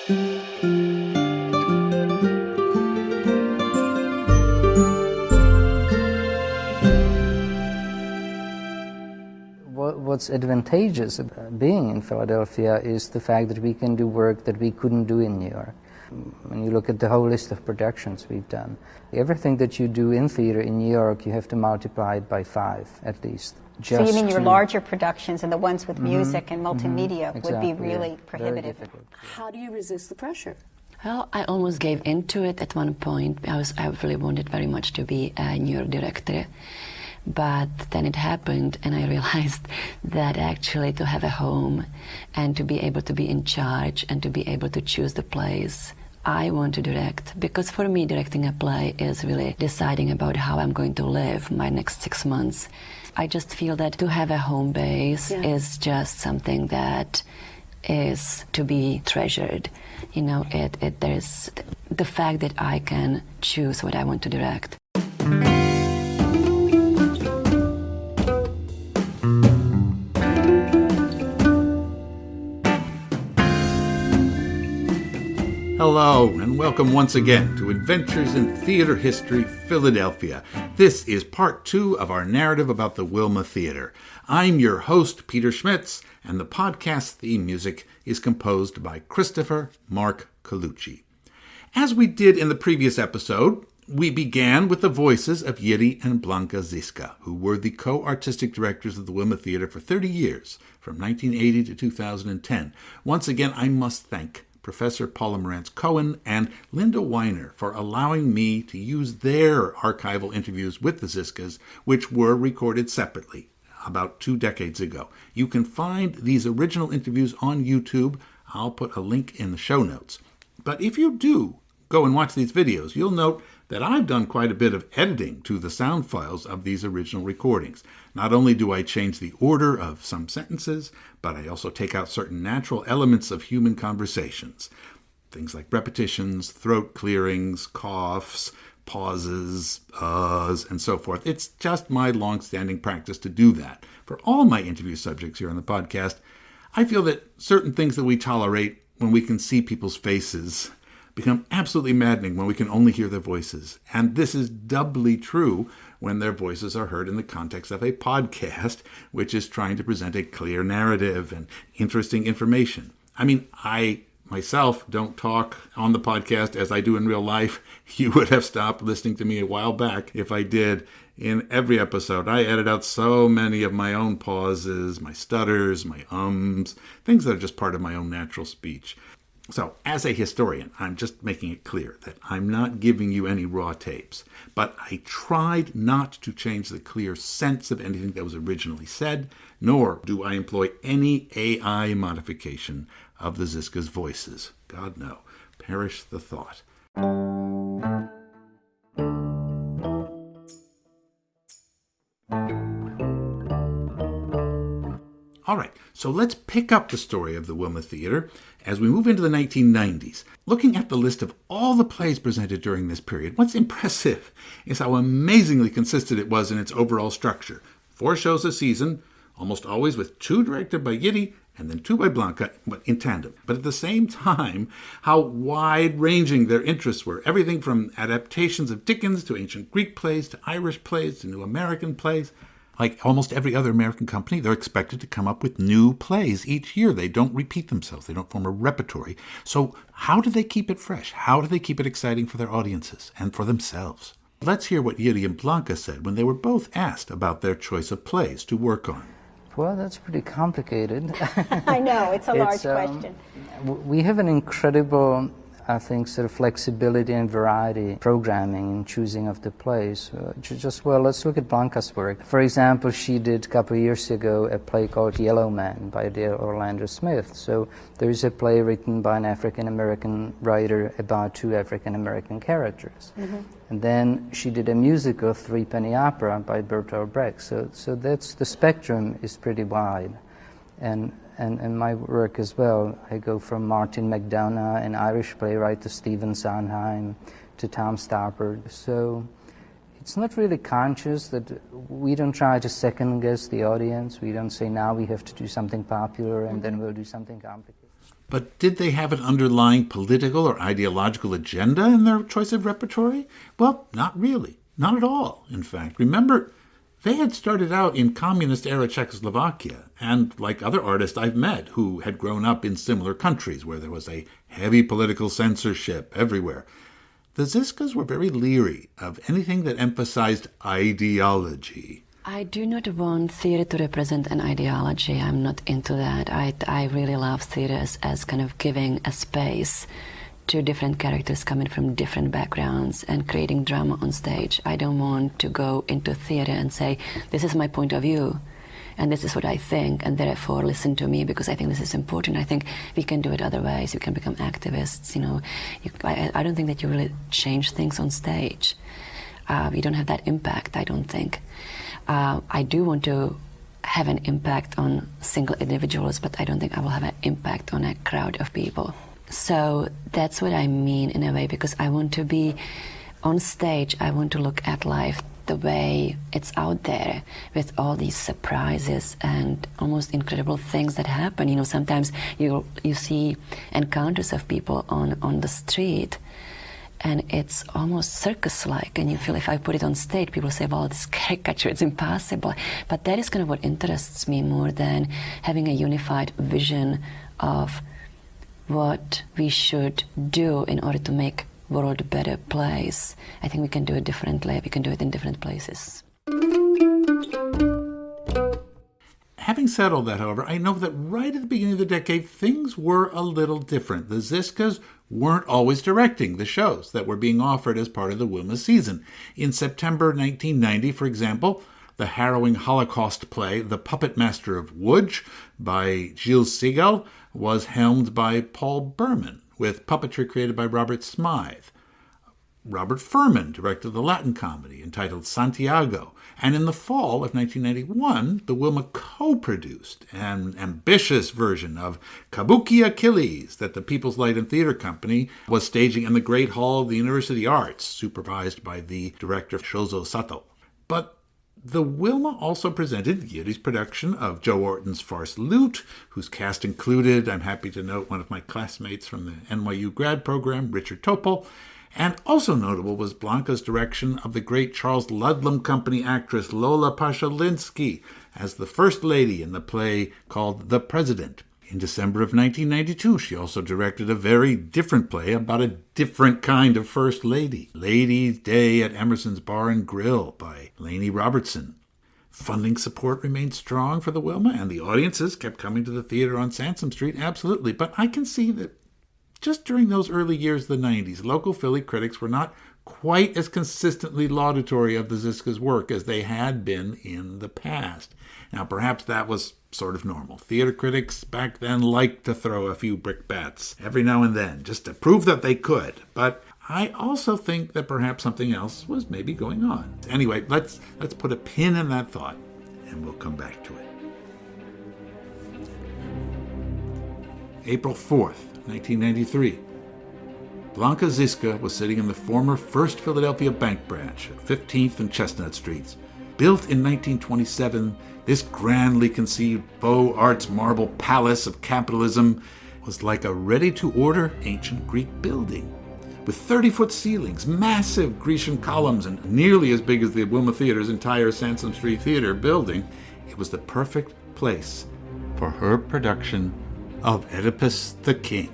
What's advantageous about being in Philadelphia is the fact that we can do work that we couldn't do in New York. When you look at the whole list of productions we've done, everything that you do in theater in New York, you have to multiply it by 5 at least. So you mean your larger productions and the ones with music and multimedia would be really prohibitive? How do you resist the pressure? Well, I almost gave into it at one point. I really wanted very much to be a New York director. But then it happened, and I realized that actually to have a home and to be able to be in charge and to be able to choose the plays I want to direct, because for me directing a play is really deciding about how I'm going to live my next 6 months. I just feel that to have a home base is just something that is to be treasured. You know, there's the fact that I can choose what I want to direct. Hello, and welcome once again to Adventures in Theater History, Philadelphia. This is part 2 of our narrative about the Wilma Theater. I'm your host, Peter Schmitz, and the podcast theme music is composed by Christopher Mark Colucci. As we did in the previous episode, we began with the voices of Jiri and Blanka Zizka, who were the co-artistic directors of the Wilma Theater for 30 years, from 1980 to 2010. Once again, I must thank Professor Paula Marantz-Cohen and Linda Weiner for allowing me to use their archival interviews with the Zizkas, which were recorded separately about 2 decades ago. You can find these original interviews on YouTube. I'll put a link in the show notes. But if you do go and watch these videos, you'll note that I've done quite a bit of editing to the sound files of these original recordings. Not only do I change the order of some sentences, but I also take out certain natural elements of human conversations. Things like repetitions, throat clearings, coughs, pauses, uhs, and so forth. It's just my long-standing practice to do that. For all my interview subjects here on the podcast, I feel that certain things that we tolerate when we can see people's faces become absolutely maddening when we can only hear their voices. And this is doubly true when their voices are heard in the context of a podcast, which is trying to present a clear narrative and interesting information. I mean, I myself don't talk on the podcast as I do in real life. You would have stopped listening to me a while back if I did. In every episode, I edit out so many of my own pauses, my stutters, my ums, things that are just part of my own natural speech. So, as a historian, I'm just making it clear that I'm not giving you any raw tapes, but I tried not to change the clear sense of anything that was originally said, nor do I employ any AI modification of the Zizka's voices. God no. Perish the thought. All right, so let's pick up the story of the Wilma Theater as we move into the 1990s. Looking at the list of all the plays presented during this period, what's impressive is how amazingly consistent it was in its overall structure. 4 shows a season, almost always with 2 directed by Jiri and then 2 by Blanka, but in tandem. But at the same time, how wide-ranging their interests were. Everything from adaptations of Dickens to ancient Greek plays to Irish plays to new American plays. Like almost every other American company, they're expected to come up with new plays each year. They don't repeat themselves. They don't form a repertory. So how do they keep it fresh? How do they keep it exciting for their audiences and for themselves? Let's hear what Jiri and Blanka said when they were both asked about their choice of plays to work on. Well, that's pretty complicated. I know, it's a large question. We have an incredible, I think, sort of flexibility and variety programming in choosing of the plays. Let's look at Blanka's work. For example, she did a couple of years ago a play called Yellow Man by Dale Orlando Smith. So there is a play written by an African-American writer about 2 African-American characters. Mm-hmm. And then she did a musical, Threepenny Opera, by Bertolt Brecht. So that's, the spectrum is pretty wide. And my work as well, I go from Martin McDonagh, an Irish playwright, to Stephen Sondheim, to Tom Stoppard. So it's not really conscious that we don't try to second guess the audience. We don't say now we have to do something popular and then we'll do something complicated. But did they have an underlying political or ideological agenda in their choice of repertory? Well, not really. Not at all, in fact. Remember, they had started out in communist-era Czechoslovakia, and like other artists I've met who had grown up in similar countries where there was a heavy political censorship everywhere, the Zizkas were very leery of anything that emphasized ideology. I do not want theater to represent an ideology. I'm not into that. I really love theater as kind of giving a space to different characters coming from different backgrounds and creating drama on stage. I don't want to go into theater and say, this is my point of view, and this is what I think, and therefore listen to me because I think this is important. I think we can do it other ways. We can become activists, you know. I don't think that you really change things on stage. You don't have that impact, I don't think. I do want to have an impact on single individuals, but I don't think I will have an impact on a crowd of people. So that's what I mean in a way, because I want to be on stage, I want to look at life the way it's out there with all these surprises and almost incredible things that happen. You know, sometimes you see encounters of people on the street and it's almost circus-like, and you feel if I put it on stage, people say, well, this caricature, it's impossible. But that is kind of what interests me more than having a unified vision of what we should do in order to make the world a better place. I think we can do it differently. We can do it in different places. Having said all that, however, I know that right at the beginning of the decade, things were a little different. The Zizkas weren't always directing the shows that were being offered as part of the Wilma season. In September 1990, for example, the harrowing Holocaust play The Puppet Master of Łódź by Gilles Segal was helmed by Paul Berman, with puppetry created by Robert Smythe. Robert Furman directed the Latin comedy entitled Santiago, and in the fall of 1991, the Wilma co-produced an ambitious version of Kabuki Achilles that the People's Light and Theater Company was staging in the Great Hall of the University Arts, supervised by the director Shozo Sato. But the Wilma also presented Jiri's production of Joe Orton's farce Loot, whose cast included, I'm happy to note, one of my classmates from the NYU grad program, Richard Topol. And also notable was Blanka's direction of the great Charles Ludlam Company actress Lola Pashalinsky as the First Lady in the play called The President. In December of 1992, she also directed a very different play about a different kind of First Lady, Ladies' Day at Emerson's Bar and Grill by Lainey Robertson. Funding support remained strong for the Wilma, and the audiences kept coming to the theater on Sansom Street, absolutely. But I can see that just during those early years of the 90s, local Philly critics were not quite as consistently laudatory of the Zizkas' work as they had been in the past. Now, perhaps that was sort of normal. Theater critics back then liked to throw a few brickbats every now and then, just to prove that they could. But I also think that perhaps something else was maybe going on. Anyway, let's put a pin in that thought, and we'll come back to it. April 4th. 1993. Blanka Zizka was sitting in the former First Philadelphia Bank branch at 15th and Chestnut Streets. Built in 1927, this grandly conceived Beaux Arts marble palace of capitalism was like a ready-to-order ancient Greek building. With 30-foot ceilings, massive Grecian columns, and nearly as big as the Wilma Theater's entire Sansom Street Theater building, it was the perfect place for her production of Oedipus the King.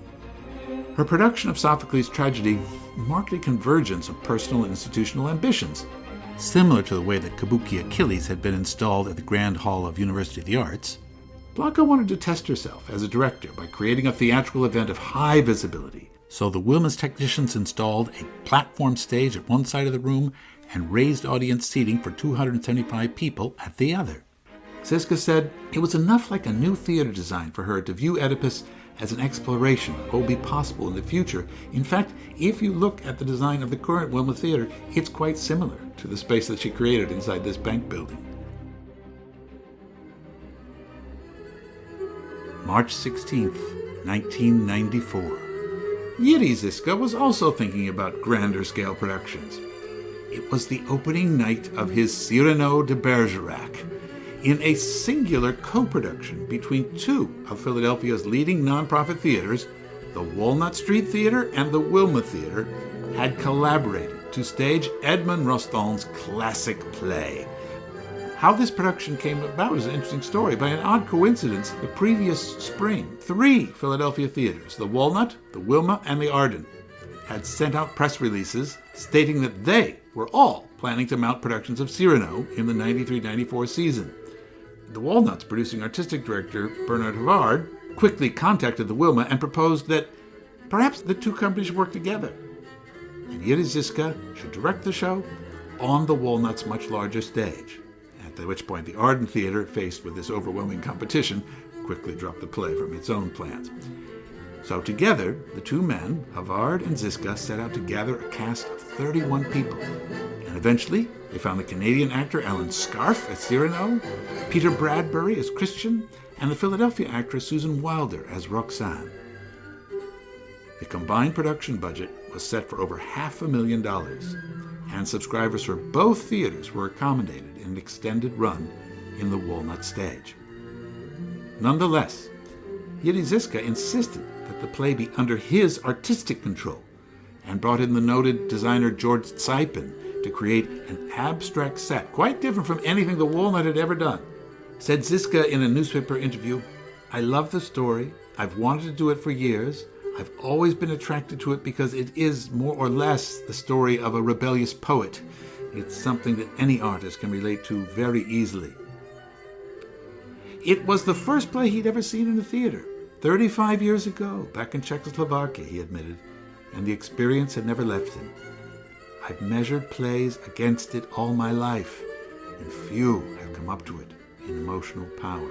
Her production of Sophocles' tragedy marked a convergence of personal and institutional ambitions, similar to the way that Kabuki Achilles had been installed at the Grand Hall of University of the Arts. Blanka wanted to test herself as a director by creating a theatrical event of high visibility, so the Wilma's technicians installed a platform stage at one side of the room and raised audience seating for 275 people at the other. Zizka said it was enough like a new theater design for her to view Oedipus as an exploration of what will be possible in the future. In fact, if you look at the design of the current Wilma Theater, it's quite similar to the space that she created inside this bank building. March 16th, 1994. Jiri Zizka was also thinking about grander scale productions. It was the opening night of his Cyrano de Bergerac. in a singular co-production between two of Philadelphia's leading nonprofit theaters, the Walnut Street Theater and the Wilma Theater, had collaborated to stage Edmond Rostand's classic play. How this production came about is an interesting story. By an odd coincidence, the previous spring, 3 Philadelphia theaters, the Walnut, the Wilma, and the Arden, had sent out press releases stating that they were all planning to mount productions of Cyrano in the 93-94 season. The Walnut's producing artistic director, Bernard Havard, quickly contacted the Wilma and proposed that perhaps the two companies should work together. And Jiri Zizka should direct the show on the Walnut's much larger stage. At which point the Arden Theater, faced with this overwhelming competition, quickly dropped the play from its own plans. So together, the two men, Havard and Zizka, set out to gather a cast of 31 people. And eventually, they found the Canadian actor Alan Scarfe as Cyrano, Peter Bradbury as Christian, and the Philadelphia actress Susan Wilder as Roxanne. The combined production budget was set for over $500,000, and subscribers for both theaters were accommodated in an extended run in the Walnut stage. Nonetheless, Jiri Zizka insisted that the play be under his artistic control and brought in the noted designer George Tsipin to create an abstract set, quite different from anything the Walnut had ever done. Said Zizka in a newspaper interview, "I love the story. I've wanted to do it for years. I've always been attracted to it because it is more or less the story of a rebellious poet. It's something that any artist can relate to very easily." It was the first play he'd ever seen in a theater, 35 years ago, back in Czechoslovakia, he admitted, and the experience had never left him. "I've measured plays against it all my life, and few have come up to it in emotional power."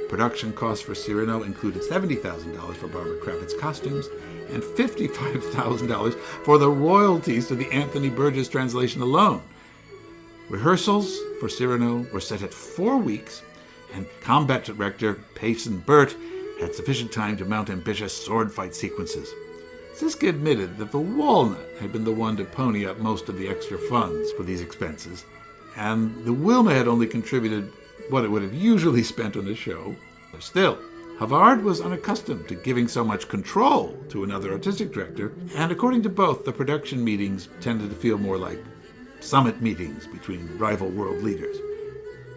Production costs for Cyrano included $70,000 for Barbara Kravitz's costumes and $55,000 for the royalties to the Anthony Burgess translation alone. Rehearsals for Cyrano were set at 4 weeks, and combat director Payson Burt had sufficient time to mount ambitious sword fight sequences. Zizka admitted that the Walnut had been the one to pony up most of the extra funds for these expenses, and the Wilma had only contributed what it would have usually spent on the show. Still, Havard was unaccustomed to giving so much control to another artistic director, and according to both, the production meetings tended to feel more like summit meetings between rival world leaders.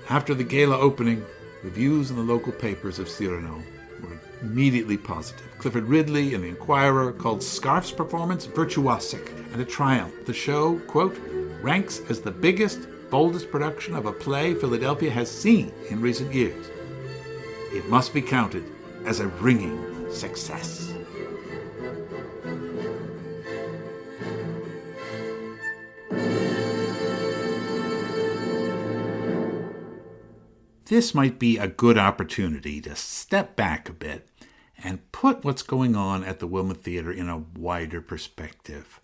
After the gala opening, reviews in the local papers of Cyrano were immediately positive. Clifford Ridley in the Inquirer called Scarfe's performance virtuosic and a triumph. The show, quote, ranks as the biggest, boldest production of a play Philadelphia has seen in recent years. It must be counted as a ringing success. This might be a good opportunity to step back a bit and put what's going on at the Wilma Theater in a wider perspective.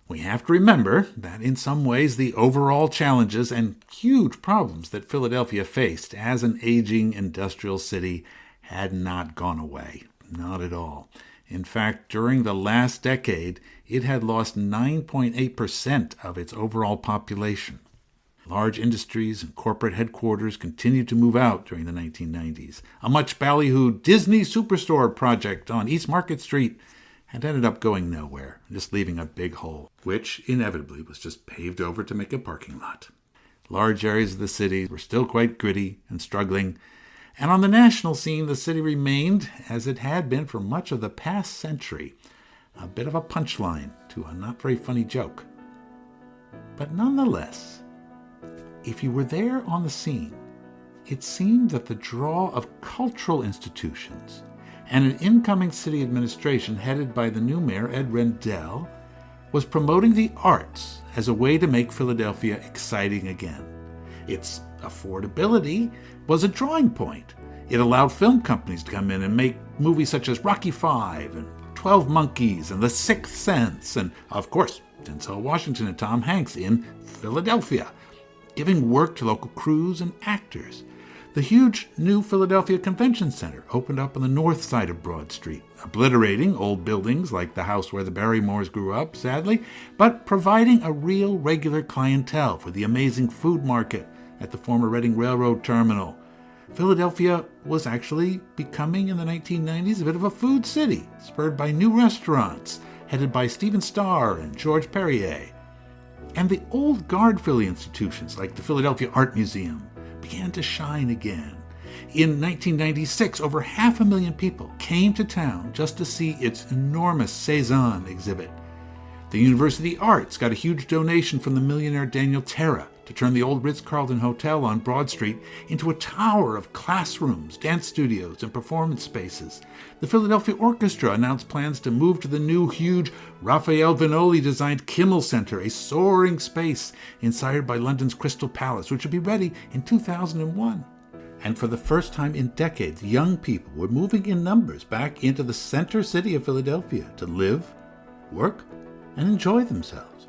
We have to remember that in some ways the overall challenges and huge problems that Philadelphia faced as an aging industrial city had not gone away. Not at all. In fact, during the last decade, it had lost 9.8% of its overall population. Large industries and corporate headquarters continued to move out during the 1990s. A much ballyhooed Disney Superstore project on East Market Street had ended up going nowhere, just leaving a big hole, which inevitably was just paved over to make a parking lot. Large areas of the city were still quite gritty and struggling, and on the national scene, the city remained, as it had been for much of the past century, a bit of a punchline to a not very funny joke. But nonetheless, if you were there on the scene, it seemed that the draw of cultural institutions and an incoming city administration headed by the new mayor, Ed Rendell, was promoting the arts as a way to make Philadelphia exciting again. Its affordability was a drawing point. It allowed film companies to come in and make movies such as Rocky V and 12 Monkeys and The Sixth Sense, and, of course, Denzel Washington and Tom Hanks in Philadelphia, giving work to local crews and actors. The huge new Philadelphia Convention Center opened up on the north side of Broad Street, obliterating old buildings like the house where the Barrymores grew up, sadly, but providing a real regular clientele for the amazing food market at the former Reading Railroad Terminal. Philadelphia was actually becoming, in the 1990s, a bit of a food city, spurred by new restaurants, headed by Stephen Starr and George Perrier. And the old guard Philly institutions, like the Philadelphia Art Museum, began to shine again. In 1996, over 500,000 people came to town just to see its enormous Cézanne exhibit. The University Arts got a huge donation from the millionaire Daniel Terra to turn the old Ritz-Carlton Hotel on Broad Street into a tower of classrooms, dance studios, and performance spaces. The Philadelphia Orchestra announced plans to move to the new, huge Raphael Vignoli-designed Kimmel Center, a soaring space inspired by London's Crystal Palace, which would be ready in 2001. And for the first time in decades, young people were moving in numbers back into the center city of Philadelphia to live, work, and enjoy themselves.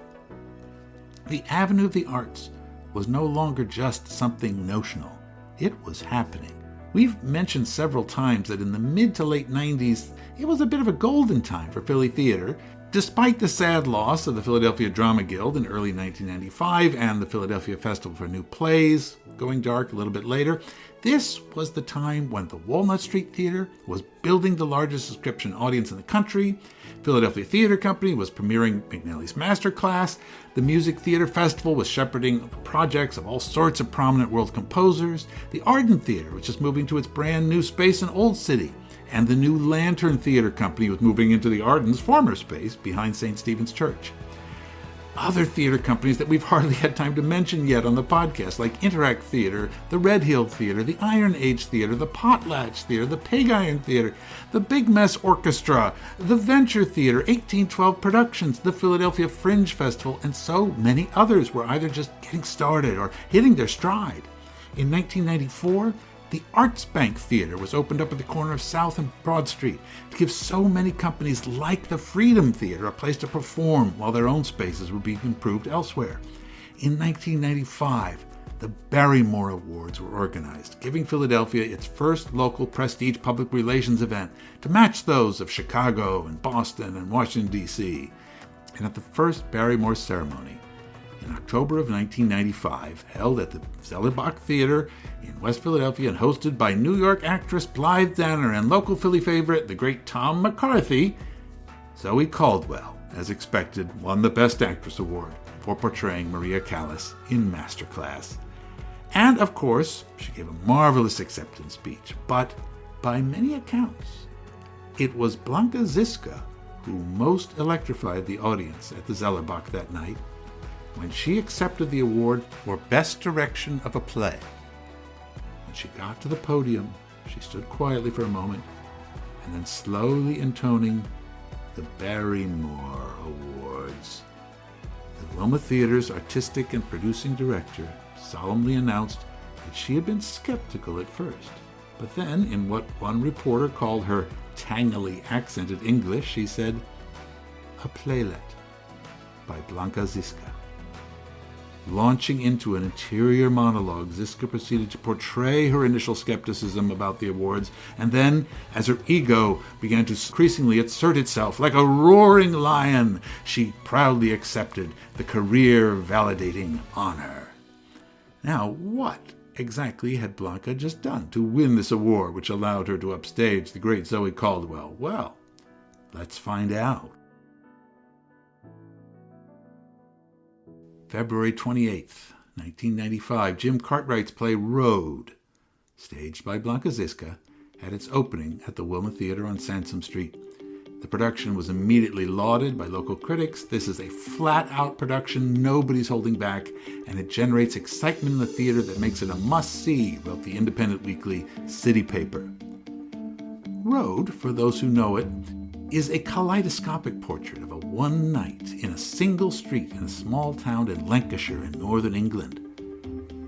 The Avenue of the Arts was no longer just something notional. It was happening. We've mentioned several times that in the mid to late 90s, it was a bit of a golden time for Philly theater. Despite the sad loss of the Philadelphia Drama Guild in early 1995 and the Philadelphia Festival for New Plays going dark a little bit later, this was the time when the Walnut Street Theater was building the largest subscription audience in the country, Philadelphia Theater Company was premiering McNally's Masterclass, the Music Theater Festival was shepherding projects of all sorts of prominent world composers, the Arden Theater was just moving to its brand new space in Old City, and the new Lantern Theater Company was moving into the Arden's former space behind St. Stephen's Church. Other theater companies that we've hardly had time to mention yet on the podcast, like Interact Theater, the Red Hill Theater, the Iron Age Theater, the Potlatch Theater, the Pig Iron Theater, the Big Mess Orchestra, the Venture Theater, 1812 Productions, the Philadelphia Fringe Festival, and so many others were either just getting started or hitting their stride. In 1994, the Arts Bank Theater was opened up at the corner of South and Broad Street to give so many companies like the Freedom Theater a place to perform while their own spaces were being improved elsewhere. In 1995, the Barrymore Awards were organized, giving Philadelphia its first local prestige public relations event to match those of Chicago and Boston and Washington, D.C. And at the first Barrymore ceremony, in October of 1995, held at the Zellerbach Theater in West Philadelphia and hosted by New York actress Blythe Danner and local Philly favorite, the great Tom McCarthy, Zoe Caldwell, as expected, won the Best Actress Award for portraying Maria Callas in Masterclass. And, of course, she gave a marvelous acceptance speech, but by many accounts, it was Blanka Zizka who most electrified the audience at the Zellerbach that night, when she accepted the award for Best Direction of a Play. When she got to the podium, she stood quietly for a moment, and then slowly intoning the Barrymore Awards. The Wilma Theater's artistic and producing director solemnly announced that she had been skeptical at first, but then, in what one reporter called her tangily accented English, she said, "A playlet by Blanka Zizka." Launching into an interior monologue, Zizka proceeded to portray her initial skepticism about the awards, and then, as her ego began to increasingly assert itself like a roaring lion, she proudly accepted the career-validating honor. Now, what exactly had Blanka just done to win this award, which allowed her to upstage the great Zoe Caldwell? Well, let's find out. February 28th, 1995, Jim Cartwright's play Road, staged by Blanka Zizka, had its opening at the Wilma Theater on Sansom Street. The production was immediately lauded by local critics. This is a flat-out production, nobody's holding back, and it generates excitement in the theater that makes it a must-see, wrote the independent weekly City Paper. Road, for those who know it, is a kaleidoscopic portrait of a one night in a single street in a small town in Lancashire in northern England.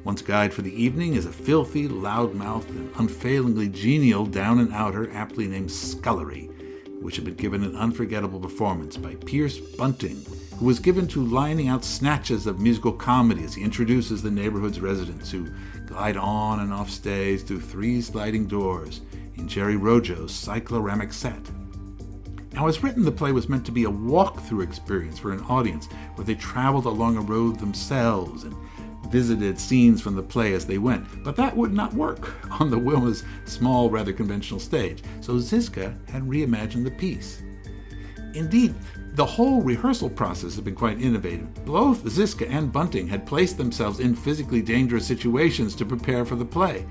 One's guide for the evening is a filthy, loud-mouthed, and unfailingly genial down-and-outer aptly named Scullery, which had been given an unforgettable performance by Pierce Bunting, who was given to lining out snatches of musical comedy as he introduces the neighborhood's residents who glide on and off stage through 3 sliding doors in Jerry Rojo's cycloramic set. Now, as written, the play was meant to be a walk-through experience for an audience where they traveled along a road themselves and visited scenes from the play as they went, but that would not work on the Wilma's small, rather conventional stage, so Zizka had reimagined the piece. Indeed, the whole rehearsal process had been quite innovative. Both Zizka and Bunting had placed themselves in physically dangerous situations to prepare for the play.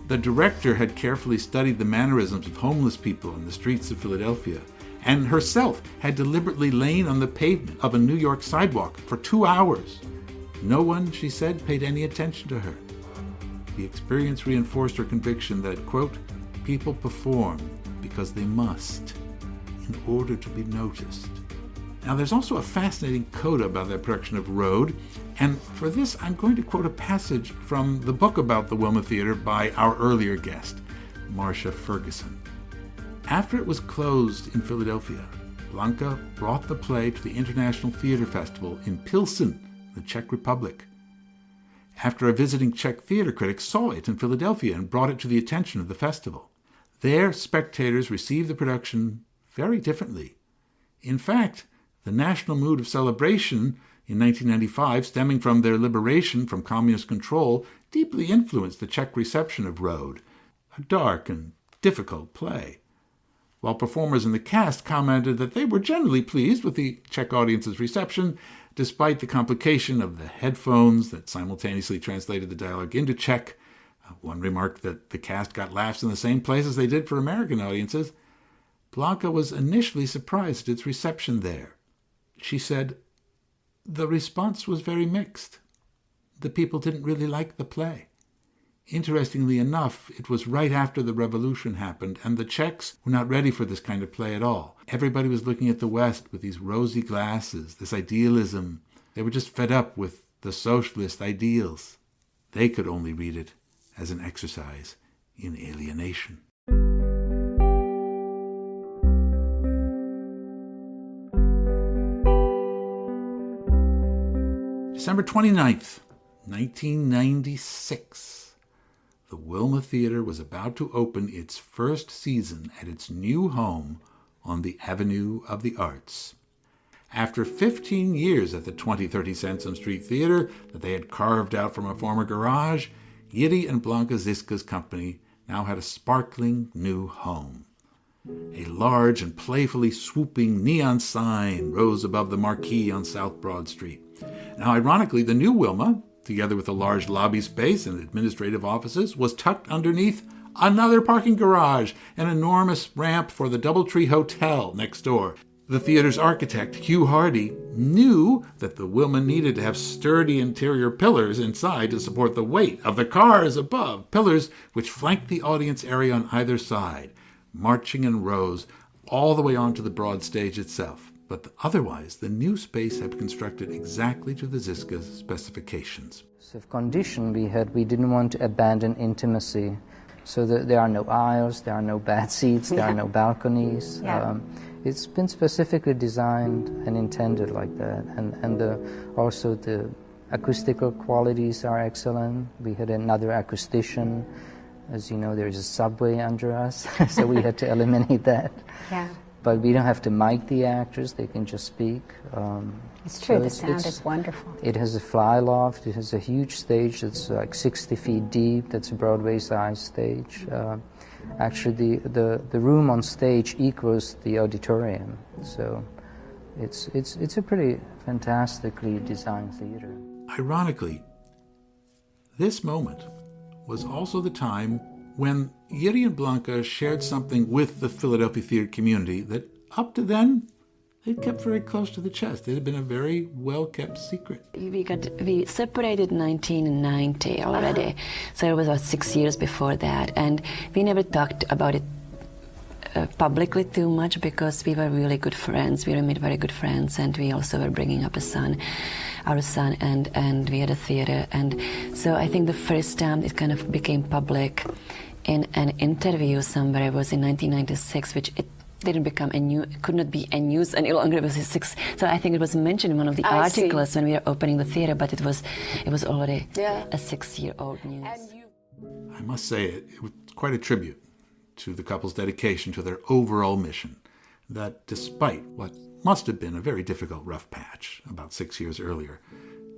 The director had carefully studied the mannerisms of homeless people in the streets of Philadelphia, and herself had deliberately lain on the pavement of a New York sidewalk for 2 hours. No one, she said, paid any attention to her. The experience reinforced her conviction that, quote, people perform because they must, in order to be noticed. Now, there's also a fascinating coda about that production of Road, and for this, I'm going to quote a passage from the book about the Wilma Theater by our earlier guest, Marcia Ferguson. After it was closed in Philadelphia, Blanka brought the play to the International Theater Festival in Pilsen, the Czech Republic. After a visiting Czech theater critic saw it in Philadelphia and brought it to the attention of the festival, there spectators received the production very differently. In fact, the national mood of celebration in 1995, stemming from their liberation from communist control, deeply influenced the Czech reception of Road, a dark and difficult play. While performers in the cast commented that they were generally pleased with the Czech audience's reception, despite the complication of the headphones that simultaneously translated the dialogue into Czech. One remarked that the cast got laughs in the same place as they did for American audiences. Blanka was initially surprised at its reception there. She said, the response was very mixed. The people didn't really like the play. Interestingly enough, it was right after the revolution happened, and the Czechs were not ready for this kind of play at all. Everybody was looking at the West with these rosy glasses, this idealism. They were just fed up with the socialist ideals. They could only read it as an exercise in alienation. December 29th, 1996. The Wilma Theater was about to open its first season at its new home on the Avenue of the Arts. After 15 years at the 2030 Sansom Street Theater that they had carved out from a former garage, Jiri and Blanka Zizka's company now had a sparkling new home. A large and playfully swooping neon sign rose above the marquee on South Broad Street. Now, ironically, the new Wilma, together with a large lobby space and administrative offices, was tucked underneath another parking garage, an enormous ramp for the Doubletree Hotel next door. The theater's architect, Hugh Hardy, knew that the Wilma needed to have sturdy interior pillars inside to support the weight of the cars above, pillars which flanked the audience area on either side, marching in rows all the way onto the broad stage itself. But otherwise, the new space had been constructed exactly to the Zizka's specifications. Condition we didn't want to abandon intimacy, so that there are no aisles, there are no bad seats, there are no balconies. It's been specifically designed and intended like that, and also the acoustical qualities are excellent. We had another acoustician. As you know, there's a subway under us, so we had to eliminate that. Yeah. But we don't have to mic the actors, they can just speak. It's true, so the sound is wonderful. It has a fly loft, it has a huge stage that's like 60 feet deep, that's a Broadway-sized stage. Actually, the room on stage equals the auditorium, so it's a pretty fantastically designed theater. Ironically, this moment was also the time when Jiri and Blanka shared something with the Philadelphia theater community that up to then they'd kept very close to the chest. It had been a very well-kept secret. We separated in 1990 already, so it was about 6 years before that, and we never talked about it publicly too much because we were really good friends. We remained very good friends, and we also were bringing up our son, and we had a theater, and so I think the first time it kind of became public in an interview somewhere was in 1996, which it didn't become it could not be a news any longer. It was a six. So I think it was mentioned in one of the articles when we were opening the theater, but it was already a 6-year-old news. I must say it was quite a tribute to the couple's dedication to their overall mission, that despite what must have been a very difficult rough patch about 6 years earlier,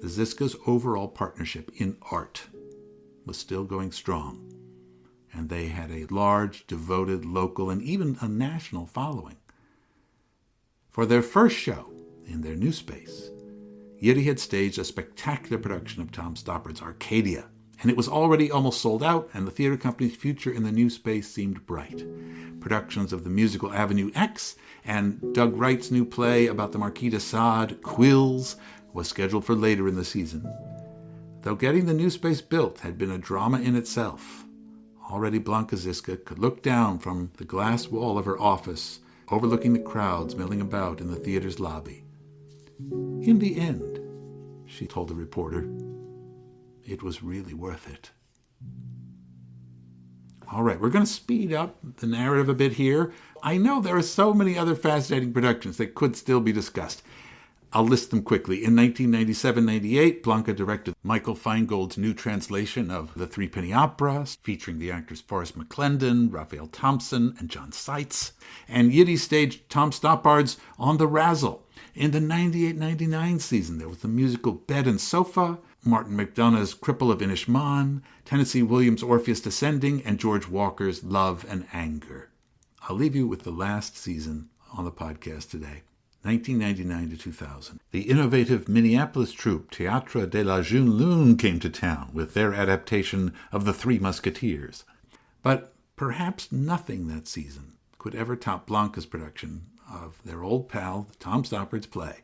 the Zizkas' overall partnership in art was still going strong, and they had a large, devoted local and even a national following. For their first show in their new space, Jiri had staged a spectacular production of Tom Stoppard's Arcadia, and it was already almost sold out, and the theater company's future in the new space seemed bright. Productions of the musical Avenue X and Doug Wright's new play about the Marquis de Sade, Quills, was scheduled for later in the season. Though getting the new space built had been a drama in itself, already Blanka Zizka could look down from the glass wall of her office, overlooking the crowds milling about in the theater's lobby. In the end, she told the reporter, it was really worth it. All right, we're going to speed up the narrative a bit here. I know there are so many other fascinating productions that could still be discussed. I'll list them quickly. In 1997-98, Blanka directed Michael Feingold's new translation of The Threepenny Opera, featuring the actors Forrest McClendon, Raphael Thompson, and John Seitz. And Jiri staged Tom Stoppard's On the Razzle. In the 98-99 season, there was the musical Bed and Sofa, Martin McDonagh's Cripple of Inishmaan, Tennessee Williams' Orpheus Descending, and George Walker's Love and Anger. I'll leave you with the last season on the podcast today. 1999 to 2000. The innovative Minneapolis troupe Théâtre de la Jeune Lune came to town with their adaptation of The Three Musketeers. But perhaps nothing that season could ever top Blanka's production of their old pal Tom Stoppard's play,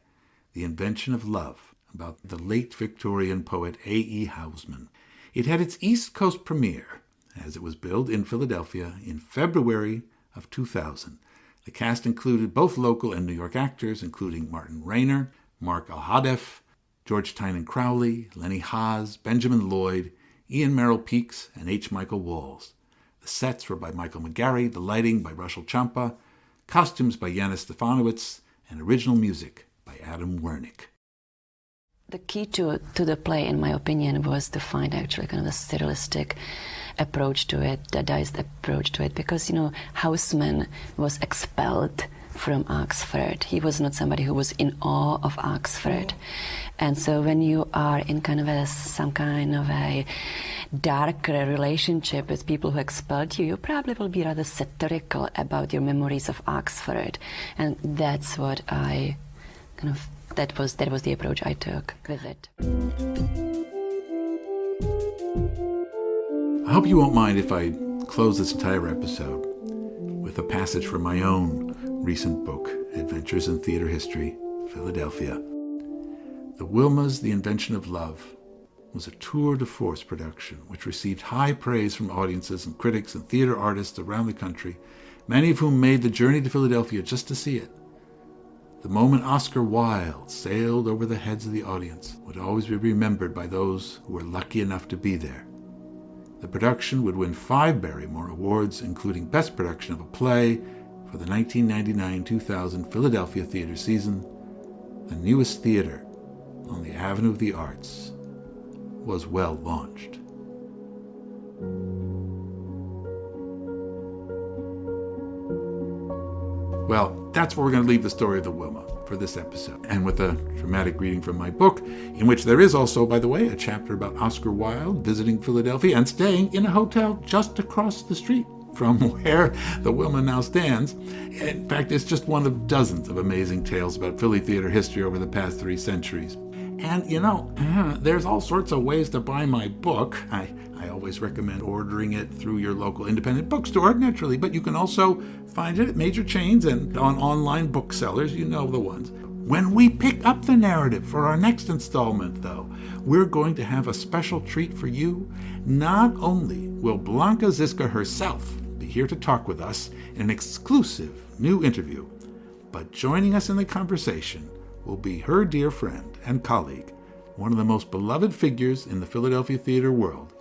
The Invention of Love, about the late Victorian poet A.E. Housman. It had its East Coast premiere, as it was billed in Philadelphia in February of 2000. The cast included both local and New York actors, including Martin Rayner, Mark Alhadeff, George Tynan Crowley, Lenny Haas, Benjamin Lloyd, Ian Merrill Peaks, and H. Michael Walls. The sets were by Michael McGarry, the lighting by Russell Champa, costumes by Yanis Stefanowicz, and original music by Adam Wernick. The key to the play, in my opinion, was to find actually kind of a stylistic approach to it, dadaist approach to it, because, Housman was expelled from Oxford. He was not somebody who was in awe of Oxford. And so when you are in kind of some kind of a darker relationship with people who expelled you, you probably will be rather satirical about your memories of Oxford. And that's what I kind of, that was the approach I took with it. I hope you won't mind if I close this entire episode with a passage from my own recent book, Adventures in Theater History, Philadelphia. The Wilma's The Invention of Love was a tour de force production which received high praise from audiences and critics and theater artists around the country, many of whom made the journey to Philadelphia just to see it. The moment Oscar Wilde sailed over the heads of the audience would always be remembered by those who were lucky enough to be there. The production would win 5 Barrymore Awards, including Best Production of a Play for the 1999-2000 Philadelphia theater season. The newest theater on the Avenue of the Arts was well launched. Well, that's where we're going to leave the story of the Wilma for this episode, and with a dramatic reading from my book, in which there is also, by the way, a chapter about Oscar Wilde visiting Philadelphia and staying in a hotel just across the street from where the Wilma now stands. In fact, it's just one of dozens of amazing tales about Philly theater history over the past 3 centuries. And, there's all sorts of ways to buy my book. I always recommend ordering it through your local independent bookstore, naturally, but you can also find it at major chains and on online booksellers. You know the ones. When we pick up the narrative for our next installment, though, we're going to have a special treat for you. Not only will Blanka Zizka herself be here to talk with us in an exclusive new interview, but joining us in the conversation will be her dear friend and colleague, one of the most beloved figures in the Philadelphia theater world,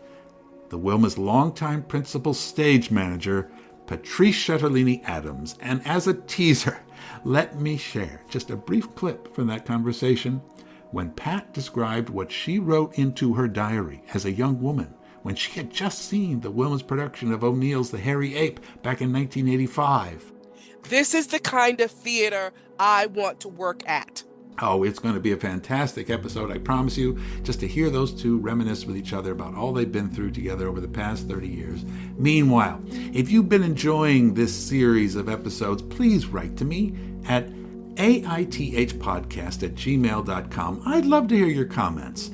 the Wilma's longtime principal stage manager, Patrice Chatterlini Adams. And as a teaser, let me share just a brief clip from that conversation when Pat described what she wrote into her diary as a young woman when she had just seen the Wilma's production of O'Neill's The Hairy Ape back in 1985. This is the kind of theater I want to work at. Oh, it's going to be a fantastic episode, I promise you, just to hear those two reminisce with each other about all they've been through together over the past 30 years. Meanwhile, if you've been enjoying this series of episodes, please write to me at aithpodcast@gmail.com. I'd love to hear your comments.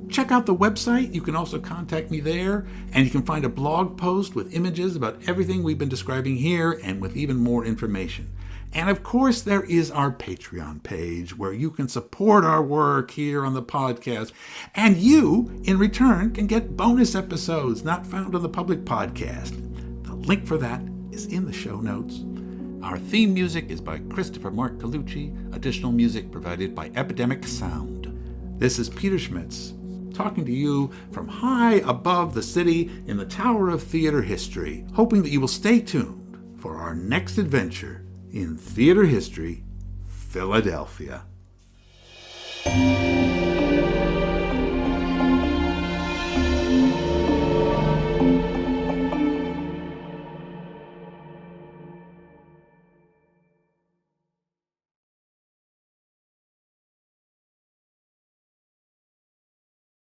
Check out the website. You can also contact me there, and you can find a blog post with images about everything we've been describing here and with even more information. And of course, there is our Patreon page where you can support our work here on the podcast. And you, in return, can get bonus episodes not found on the public podcast. The link for that is in the show notes. Our theme music is by Christopher Mark Colucci. Additional music provided by Epidemic Sound. This is Peter Schmitz, talking to you from high above the city in the Tower of Theater History, hoping that you will stay tuned for our next adventure in Theater History, Philadelphia.